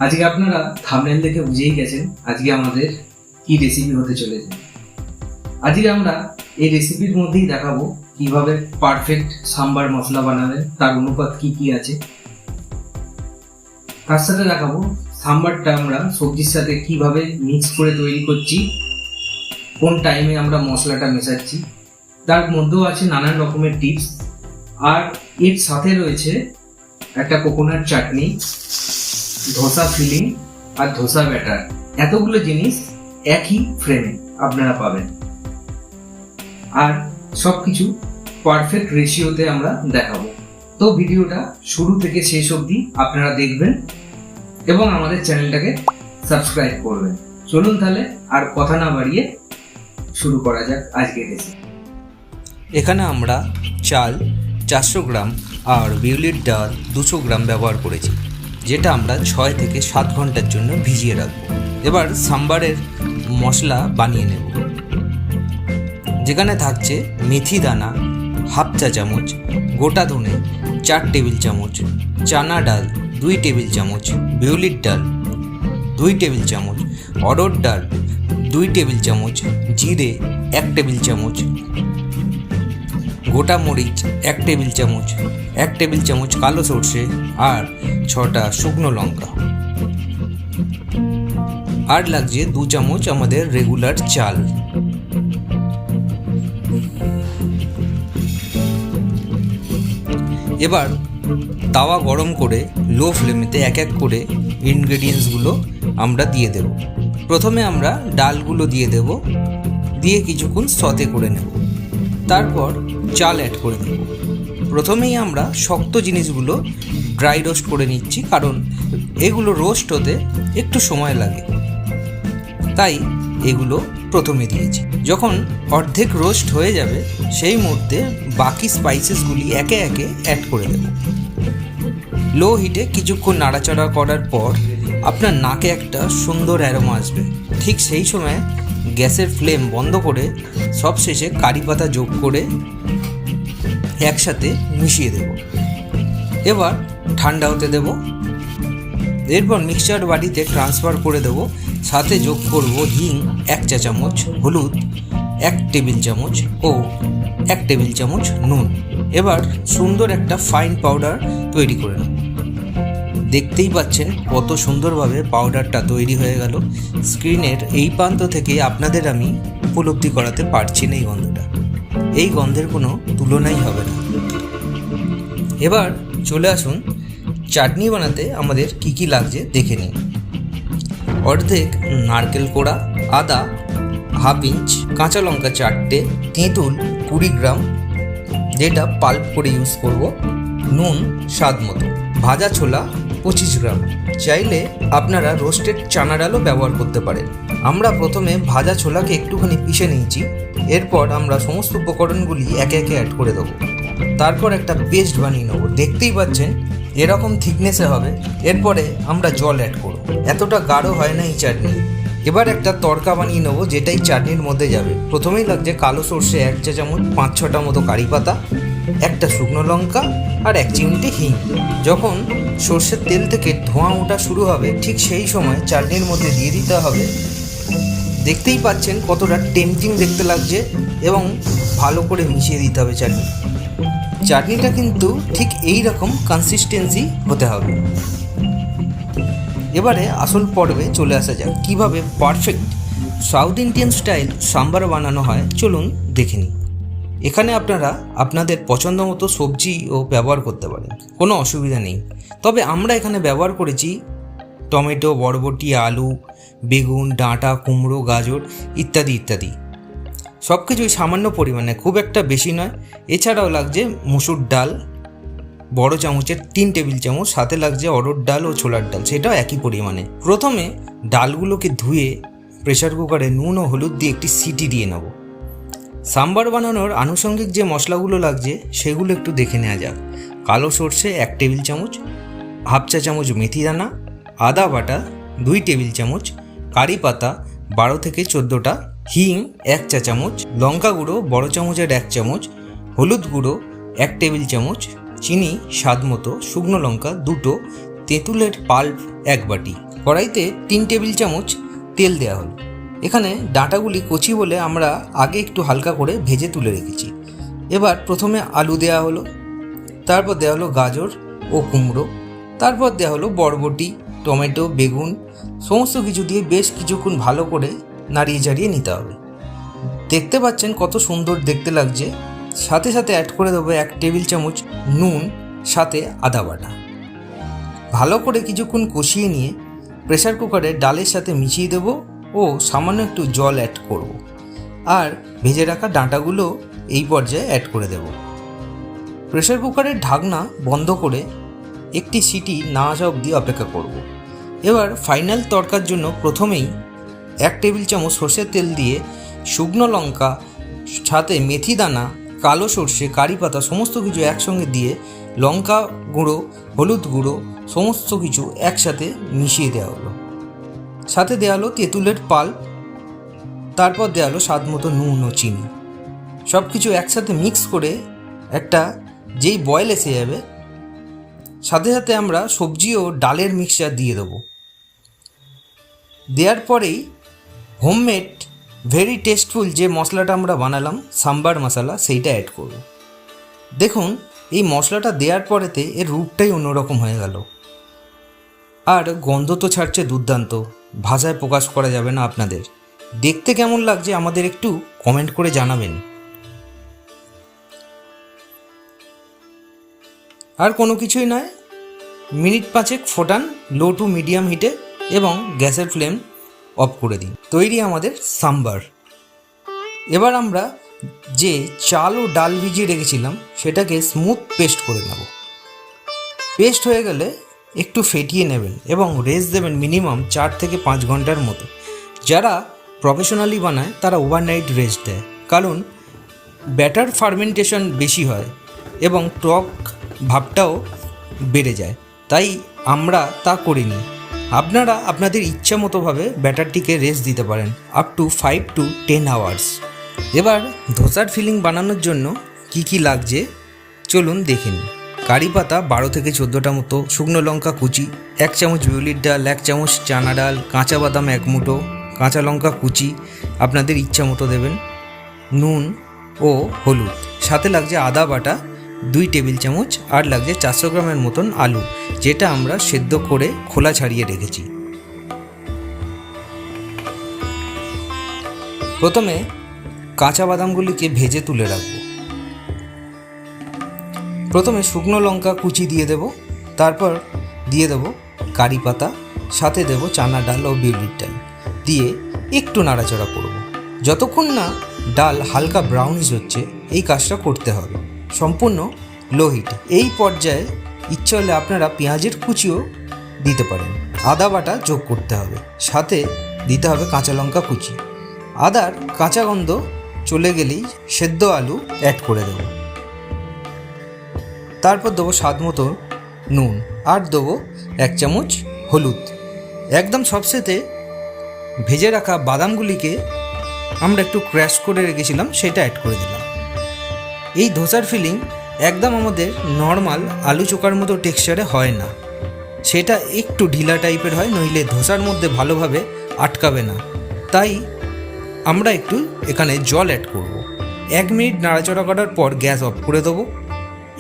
আজকে আপনারা থাম্বনেল দেখে বুঝেই গেছেন আজকে আমাদের কি রেসিপি হতে চলেছে। আজকে আমরা এই রেসিপির মধ্যেই দেখাবো কিভাবে পারফেক্ট সাম্বার মশলা বানাবেন, তার অনুপাত কি কি আছে। তার সাথে দেখাবো সাম্বারটা আমরা সবজির সাথে কিভাবে মিক্স করে তৈরি করছি, কোন টাইমে আমরা মশলাটা মেশাচ্ছি। তার মধ্যেও আছে নানান রকমের টিপস, আর এর সাথে রয়েছে একটা কোকোনাট চাটনি, ধোসা ফিলিং আর ধোসা ব্যাটার। এতগুলো জিনিস একই ফ্রেমে আপনারা পাবেন, আর সবকিছু পারফেক্ট রেশিওতে আমরা দেখাবো। তো ভিডিওটা শুরু থেকে শেষ অবধি আপনারা দেখবেন এবং আমাদের চ্যানেলটাকে সাবস্ক্রাইব করবেন। চলুন তাহলে আর কথা না বাড়িয়ে শুরু করা যাক আজকের রেসিপি। এখানে আমরা চাল 400 গ্রাম আর বিউলির ডাল 200 গ্রাম ব্যবহার করেছি, যেটা আমরা 6 থেকে 7 ঘন্টার জন্য ভিজিয়ে রাখবো। এবার সাম্বারের মশলা বানিয়ে নেব, যেখানে থাকছে মেথি দানা হাফ চা চামচ, গোটা ধনে 4 টেবিল চামচ, চানা ডাল 2 টেবিল চামচ, বিউলির ডাল 2 টেবিল চামচ, অড়হর ডাল 2 টেবিল চামচ, জিরে 1 টেবিল চামচ, গোটা মরিচ 1 টেবিল চামচ, 1 টেবিল চামচ কালো সর্ষে আর 6টা শুকনো লঙ্কা, আর লাগছে 2 চামচ আমাদের রেগুলার চাল। এবার তাওয়া গরম করে লো ফ্লেমেতে এক এক করে ইনগ্রেডিয়েন্টসগুলো আমরা দিয়ে দেব। প্রথমে আমরা ডালগুলো দিয়ে দেব, দিয়ে কিছুক্ষণ সতে করে নেব। তারপর চাল অ্যাড করে দেব। প্রথমেই আমরা শক্ত জিনিসগুলো ড্রাই রোস্ট করে নিচ্ছি, কারণ এগুলো রোস্ট হতে একটু সময় লাগে, তাই এগুলো প্রথমে দিয়েছি। যখন অর্ধেক রোস্ট হয়ে যাবে সেই মুহূর্তে বাকি স্পাইসেসগুলি একে একে অ্যাড করে দেব। লো হিটে কিছুক্ষণ নাড়াচাড়া করার পর আপনার নাকে একটা সুন্দর অ্যারোমা আসবে। ঠিক সেই সময় গ্যাসের ফ্লেম বন্ধ করে সবশেষে কারি পাতা যোগ করে একসাথে মিশিয়ে দেব। এবার ঠান্ডা হতে দেব। এরপর মিক্সচার বাটিতে ট্রান্সফার করে দেব। সাথে যোগ করব হিং 1 চা চামচ, হলুদ 1 টেবিল চামচ ও 1 টেবিল চামচ নুন। এবার সুন্দর একটা ফাইন পাউডার তৈরি করে নেব। দেখতেই পাচ্ছেন কত সুন্দরভাবে পাউডারটা তৈরি হয়ে গেল। স্ক্রিনের এই প্রান্ত থেকে আপনাদের আমি উপলব্ধি করাতে পারছি না এই গন্ধটা। এই গন্ধের কোনো তুলনাই হবে না। এবার চলে আসুন চাটনি বানাতে আমাদের কি কি লাগছে দেখে নিন। অর্ধেক নারকেল কোড়া, আদা হাফ ইঞ্চ, কাঁচা লঙ্কা 4টে, তেঁতুল 20 গ্রাম যেটা পাল্প করে ইউজ করব, নুন স্বাদ মতো, ভাজা ছোলা 25 গ্রাম। চাইলে আপনারা রোস্টেড চানা ডালও ব্যবহার করতে পারেন। আমরা প্রথমে ভাজা ছোলাকে একটুখানি পিষে নিয়েছি। এরপর আমরা সমস্ত উপকরণগুলি একে একে অ্যাড করে দেবো। তারপর একটা পেস্ট বানিয়ে নেবো। দেখতেই পাচ্ছেন এরকম থিকনেসে হবে। এরপরে আমরা জল অ্যাড করব। এতটা গাঢ় হয় না এই চাটনি। এবার একটা তড়কা বানিয়ে নেবো, যেটাই চাটনির মধ্যে যাবে। প্রথমেই লাগছে কালো সর্ষে 1 চা চামচ, 5-6টা মতো কারি পাতা, একটা শুকনো লঙ্কা আর 1 চিমটি হিং। যখন সর্ষের তেল থেকে ধোঁয়া ওঠা শুরু হবে ঠিক সেই সময় চাটনির মধ্যে দিয়ে দিতে হবে। দেখতেই পাচ্ছেন কতটা টেম্পটিং দেখতে লাগছে, এবং ভালো করে মিশিয়ে দিতে হবে চাটনি। চাটনিটা কিন্তু ঠিক এই রকম কনসিস্টেন্সি হতে হবে। এবারে আসল পর্বে চলে আসা যাক, কীভাবে perfect south Indian style sambar বানানো হয় চলুন দেখে নিই। এখানে আপনারা আপনাদের পছন্দ মতো সবজিও ব্যবহার করতে পারেন, কোনো অসুবিধা নেই। তবে আমরা এখানে ব্যবহার করেছি টমেটো, বরবটি, আলু, বেগুন, ডাঁটা, কুমড়ো, গাজর ইত্যাদি ইত্যাদি। সব কিছুই সামান্য পরিমাণে, খুব একটা বেশি নয়। এছাড়াও লাগছে মুসুর ডাল বড় চামচের 3 টেবিল চামচ, সাথে লাগছে অড়হর ডাল ও ছোলার ডাল, সেটাও একই পরিমাণে। প্রথমে ডালগুলোকে ধুয়ে প্রেসার কুকারে নুন ও হলুদ দিয়ে একটি সিটি দিয়ে নেব। সাম্বার বানানোর আনুষঙ্গিক যে মশলাগুলো লাগছে সেগুলো একটু দেখে নেওয়া যাক। কালো সর্ষে 1 টেবিল চামচ, হাফ চা চামচ মেথি দানা, আদা বাটা 2 টেবিল চামচ, কারি পাতা 12 থেকে 14টা, হিং 1 চা চামচ, লঙ্কা গুঁড়ো বড় চামচের 1 চামচ, হলুদ গুঁড়ো 1 টেবিল চামচ, চিনি স্বাদ মতো, শুকনো লঙ্কা 2টো, তেঁতুলের পাল্প 1 বাটি, কড়াইতে 3 টেবিল চামচ তেল দেওয়া হলো। এখানে ডাঁটাগুলি কচি বলে আমরা আগে একটু হালকা করে ভেজে তুলে রেখেছি। এবার প্রথমে আলু দেওয়া হলো, তারপর দেওয়া হলো গাজর ও কুমড়ো, তারপর দেওয়া হলো বরবটি, টমেটো, বেগুন, সমস্ত কিছু দিয়ে বেশ কিছুক্ষণ ভালো করে নাড়িয়ে চাড়িয়ে নিতে হবে। দেখতে পাচ্ছেন কত সুন্দর দেখতে লাগছে। সাথে সাথে অ্যাড করে দেবো 1 টেবিল চামচ নুন, সাথে আদা বাটা। ভালো করে কিছুক্ষণ কষিয়ে নিয়ে প্রেসার কুকারে ডালের সাথে মিশিয়ে দেবো ও সামান্য একটু জল অ্যাড করব। আর ভেজে রাখা ডাঁটাগুলো এই পর্যায়ে অ্যাড করে দেব। প্রেসার কুকারের ঢাকনা বন্ধ করে একটি সিটি না আসা অবধি অপেক্ষা করব। এবার ফাইনাল তড়কার জন্য প্রথমেই 1 টেবিল চামচ সর্ষের তেল দিয়ে শুকনো লঙ্কা, সাথে মেথি দানা, কালো সর্ষে, কারি পাতা সমস্ত কিছু একসঙ্গে দিয়ে লঙ্কা গুঁড়ো, হলুদ গুঁড়ো সমস্ত কিছু একসাথে মিশিয়ে দেওয়া হলো। সাথে দেওয়া হলো তেঁতুলের পাল্প, তারপর দেওয়া হলো স্বাদ মতো নুন ও চিনি। সব কিছু একসাথে মিক্স করে একটা যেই বয়েল এসে যাবে, সাথে সাথে আমরা সবজি ও ডালের মিক্সচার দিয়ে দেবো। দেওয়ার পরেই হোমমেড ভেরি টেস্টফুল যে মশলাটা আমরা বানালাম সাম্বার মশলা, সেইটা অ্যাড করব। দেখুন এই মশলাটা দেওয়ার পরেতে এর রূপটাই অন্যরকম হয়ে গেল। আর গন্ধ তো ছাড়ছে দুর্দান্ত, ভাষায় প্রকাশ করা যাবে না। আপনাদের দেখতে কেমন লাগছে আমাদের একটু কমেন্ট করে জানাবেন। আর কোনো কিছুই নয়, মিনিট 5 ফোটান লো টু মিডিয়াম হিটে এবং গ্যাসের ফ্লেম অফ করে দিন। তৈরি আমাদের সাম্বার। এবার আমরা যে চাল ও ডাল ভিজিয়ে রেখেছিলাম সেটাকে স্মুথ পেস্ট করে নেব। পেস্ট হয়ে গেলে একটু ফেটিয়ে নেবেন এবং রেস্ট দেবেন মিনিমাম 4 থেকে 5 ঘন্টার মতো। যারা প্রফেশনালি বানায় তারা ওভারনাইট রেস্ট দেয়, কারণ ব্যাটার ফার্মেন্টেশন বেশি হয় এবং টক ভাবটাও বেড়ে যায়, তাই আমরা তা করিনি। আপনারা আপনাদের ইচ্ছা মতোভাবে ব্যাটারটিকে রেস্ট দিতে পারেন আপ টু 5 to 10 আওয়ার্স। এবার ধোসার ফিলিং বানানোর জন্য কি কি লাগছে চলুন দেখে নিই। কারি পাতা 12 থেকে 14টা মতো, শুকনো লঙ্কা কুচি, 1 চামচ বিউলির ডাল, 1 চামচ চানা ডাল, কাঁচা বাদাম 1 মুঠো, কাঁচা লঙ্কা কুচি আপনাদের ইচ্ছা মতো দেবেন, নুন ও হলুদ, সাথে লাগছে আদা বাটা 2 টেবিল চামচ, আর লাগছে 400 গ্রামের মতন আলু, যেটা আমরা সেদ্ধ করে খোলা ছাড়িয়ে রেখেছি। প্রথমে কাঁচা বাদামগুলিকে ভেজে তুলে রাখবো। প্রথমে শুকনো লঙ্কা কুচি দিয়ে দেব, তারপর দিয়ে দেব কারি পাতা, সাথে দেব চানা ডাল ও বিউলির ডাল, দিয়ে একটু নাড়াচাড়া করব যতক্ষণ না ডাল হালকা ব্রাউনিশ হচ্ছে। এই কাজটা করতে হবে সম্পূর্ণ লো হিটে। এই পর্যায়ে ইচ্ছে হলে আপনারা পেঁয়াজের কুচিও দিতে পারেন। আদা বাটা যোগ করতে হবে, সাথে দিতে হবে কাঁচা লঙ্কা কুচি। আদার কাঁচা গন্ধ চলে গেলেই সেদ্ধ আলু অ্যাড করে দেব। তারপর দেবো স্বাদ মতো নুন, আর দেবো 1 চামচ হলুদ। একদম সবশেষে ভেজে রাখা বাদামগুলিকে আমরা একটু ক্র্যাশ করে রেখেছিলাম সেটা অ্যাড করে দিলাম। এই ধোসার ফিলিং একদম আমাদের নর্মাল আলু চোখার মতো টেক্সচারে হয় না, সেটা একটু ঢিলা টাইপের হয়, নইলে ধোসার মধ্যে ভালোভাবে আটকাবে না। তাই আমরা একটু এখানে জল অ্যাড করব। 1 মিনিট নাড়াচাড়া করার পর গ্যাস অফ করে দেবো।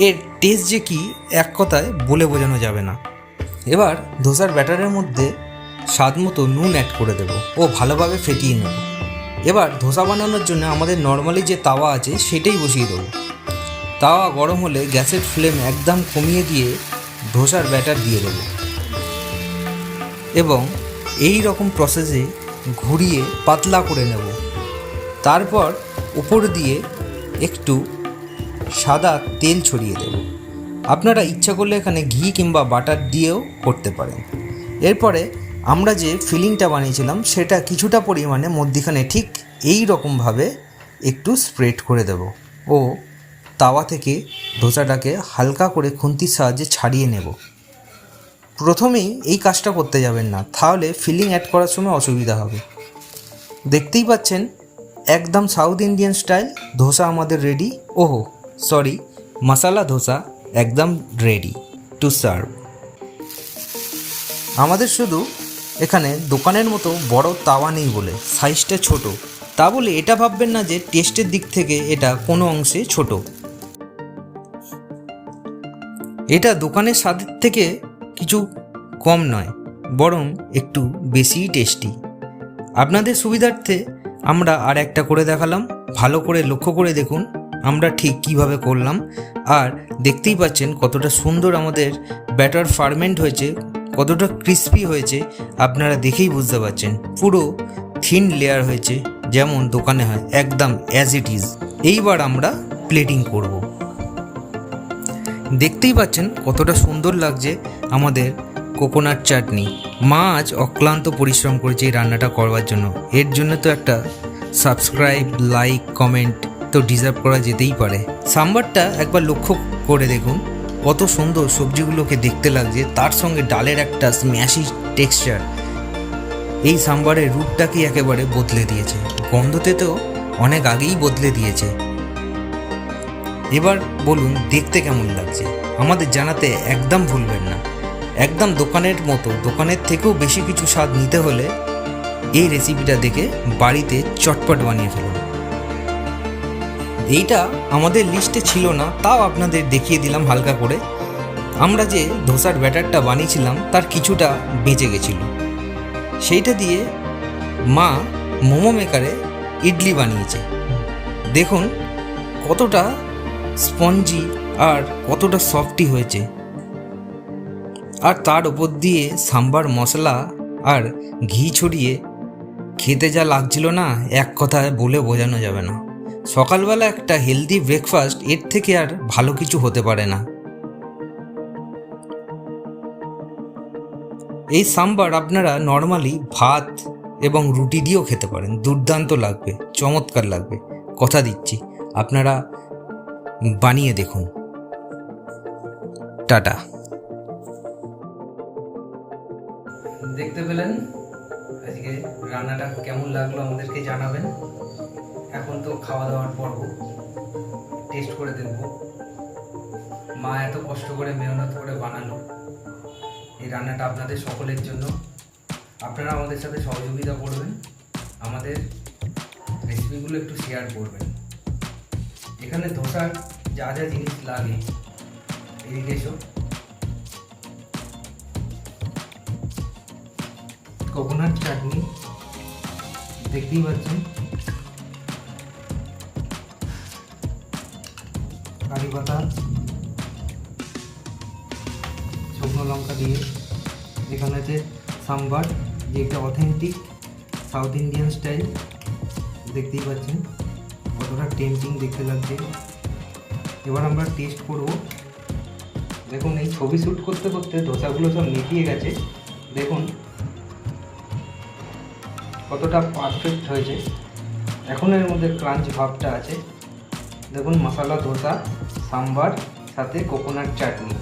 এর টেস্ট যে কি এক কথায় বলে বোঝানো যাবে না। এবার ধোসার ব্যাটারের মধ্যে স্বাদ মতো নুন অ্যাড করে দেবো ও ভালোভাবে ফেটিয়ে নেব। এবার ধোসা বানানোর জন্য আমাদের নর্মালি যে তাওয়া আছে সেটাই বসিয়ে দেবো। তাওয়া গরম হলে গ্যাসের ফ্লেম একদম কমিয়ে দিয়ে ধোসার ব্যাটার দিয়ে দেবো এবং এই রকম প্রসেসে ঘুরিয়ে পাতলা করে নেব। তারপর উপর দিয়ে একটু সাদা তেল ছড়িয়ে দেব। আপনারা ইচ্ছা করলে এখানে ঘি কিংবা বাটার দিয়েও করতে পারেন। এরপরে আমরা যে ফিলিংটা বানিয়েছিলাম সেটা কিছুটা পরিমাণে মধ্যিখানে ঠিক এই রকমভাবে একটু স্প্রেড করে দেব ও তাওয়া থেকে ধোসাটাকে হালকা করে খুন্তির সাহায্যে ছাড়িয়ে নেব। প্রথমেই এই কাজটা করতে যাবেন না, তাহলে ফিলিং অ্যাড করার সময় অসুবিধা হবে। দেখতেই পাচ্ছেন একদম সাউথ ইন্ডিয়ান স্টাইল ধোসা আমাদের রেডি। ওহো সরি, মশালা ধোসা একদম রেডি টু সার্ভ। আমাদের শুধু এখানে দোকানের মতো বড় তাওয়া নেই বলে সাইজটা ছোট, তা বলে এটা ভাববেন না যে টেস্টের দিক থেকে এটা কোনো অংশে ছোট। এটা দোকানের স্বাদের থেকে কিছু কম নয়, বরং একটু বেশিই টেস্টি। আপনাদের সুবিধার্থে আমরা আর একটা করে দেখালাম, ভালো করে লক্ষ্য করে দেখুন আমরা ঠিক কিভাবে করলাম। আর দেখতেই পাচ্ছেন কতটা সুন্দর আমাদের ব্যাটার ফার্মেন্ট হয়েছে, কতটা ক্রিস্পি হয়েছে, আপনারা দেখেই বুঝতে পারছেন। পুরো থিন লেয়ার হয়েছে, যেমন দোকানে হয়, একদম অ্যাজ ইট ইজ। এইবার আমরা প্লেটিং করব। দেখতেই পাচ্ছেন কতটা সুন্দর লাগছে আমাদের কোকোনাট চাটনি। মা আজ অক্লান্ত পরিশ্রম করেছে এই রান্নাটা করবার জন্য, এর জন্য তো একটা সাবস্ক্রাইব, লাইক, কমেন্ট তো ডিজার্ভ করা যেতেই পারে। সাম্বারটা একবার লক্ষ্য করে দেখুন কত সুন্দর সবজিগুলোকে দেখতে লাগছে, তার সঙ্গে ডালের একটা স্ম্যাশি টেক্সচার এই সাম্বারের রূপটাকেই একেবারে বদলে দিয়েছে। গন্ধতে তো অনেক আগেই বদলে দিয়েছে। এবার বলুন দেখতে কেমন লাগছে, আমাদের জানাতে একদম ভুলবেন না। একদম দোকানের মতো, দোকানের থেকেও বেশি কিছু স্বাদ নিতে হলে এই রেসিপিটা দেখে বাড়িতে চটপট বানিয়ে ফেলুন। এইটা আমাদের লিস্টে ছিল না, তাও আপনাদের দেখিয়ে দিলাম হালকা করে। আমরা যে ধোসার ব্যাটারটা বানিয়েছিলাম তার কিছুটা বেঁচে গেছিল, সেইটা দিয়ে মা মোমো মেকারে ইডলি বানিয়েছে। দেখুন কতটা স্পঞ্জি আর কতটা সফটি হয়েছে। আর তার ওপর দিয়ে সাম্বার মশলা আর ঘি ছড়িয়ে খেতে যা লাগছিল না, এক কথায় বলে বোঝানো যাবে না। সকালবেলা একটা হেলদি ব্রেকফাস্ট, এর থেকে আর ভালো কিছু হতে পারে না। এই সাম্বার আপনারা নর্মালি ভাত এবং রুটি দিয়েও খেতে পারেন, দুর্দান্ত লাগবে, চমৎকার লাগবে, কথা দিচ্ছি। আপনারা বানিয়ে দেখুন। টাটা। দেখতে পেলেন আজকে রান্নাটা কেমন লাগলো আমাদেরকে জানাবেন। এখন তো খাওয়া দাওয়ার পর্ব, টেস্ট করে দেখব। মা এত কষ্ট করে মেহনত করে বানালো এই রান্নাটা আপনাদের সকলের জন্য। আপনারা আমাদের সাথে সহযোগিতা করবেন, আমাদের রেসিপিগুলো একটু শেয়ার করবেন। এখানে ধোসার যা যা জিনিস লাগে, এদিকে এসো। কোকোনাট চাটনি দেখতেই পাচ্ছেন, কারি পাতা, শুকনো লঙ্কা দিয়ে। এখানে আছে সাম্বার, যেটা অথেন্টিক সাউথ ইন্ডিয়ান স্টাইল। দেখতেই পাচ্ছেন কতটা টেম্পটিং দেখতে লাগছে। এবার আমরা টেস্ট করব। দেখুন এই ছবি শ্যুট করতে করতে ধোসাগুলো সব মিটিয়ে গেছে। দেখুন কতটা পারফেক্ট হয়েছে। এখন এর মধ্যে ক্রাঞ্চ ভাবটা আছে। দেখুন মশলা ধোসা, সাম্বার, সাথে কোকোনাট চাটনি।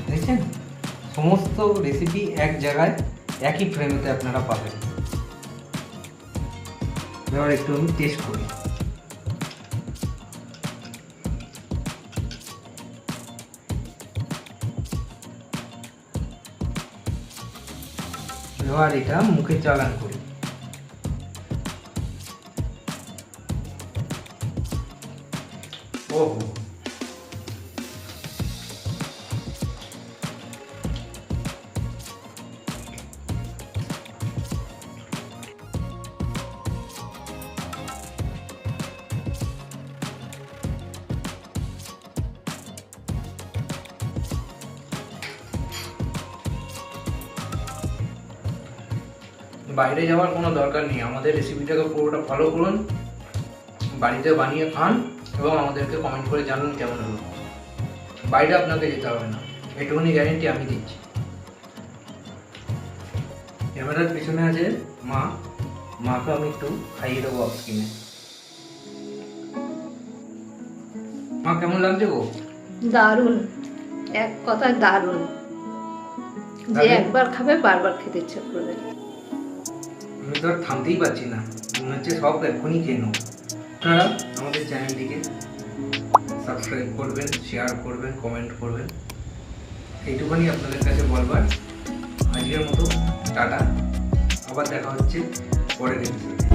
দেখছেন সমস্ত রেসিপি এক জায়গায় একই ফ্রেমেতে আপনারা পাবেন। এবার একটু আমি টেস্ট করি। এবার এটা মুখে চালান করি। ওহো, বাইরে যাওয়ার কোনো দরকার নেই, আমাদের রেসিপিটাকে পুরোটা ফলো করুন, বাড়িতে বানিয়ে খান এবং আমাদেরকে কমেন্ট করে জানান কেমন হলো। বাইরে আপনাকে যেতে হবে না, এটুকুনি গ্যারেন্টি আমি দিচ্ছি। ক্যামেরার পিছনে আছে মা, মাকে আমি একটু খাইয়ে দেবো অফ স্ক্রিনে। মা কেমন লাগছে গো? দারুণ, এক কথায় দারুণ। যে একবার খাবে বারবার খেতে ইচ্ছে করবে। আমি তো আর থামতেই পারছি না, মনে হচ্ছে সব এক্ষুনি খেয়ে নেব। আপনারা আমাদের চ্যানেলটিকে সাবস্ক্রাইব করবেন, শেয়ার করবেন, কমেন্ট করবেন। এইটুকুনি আপনাদের কাছে বলবার। আজকের মতো টাটা, আবার দেখা হচ্ছে পরের এপিসোডে।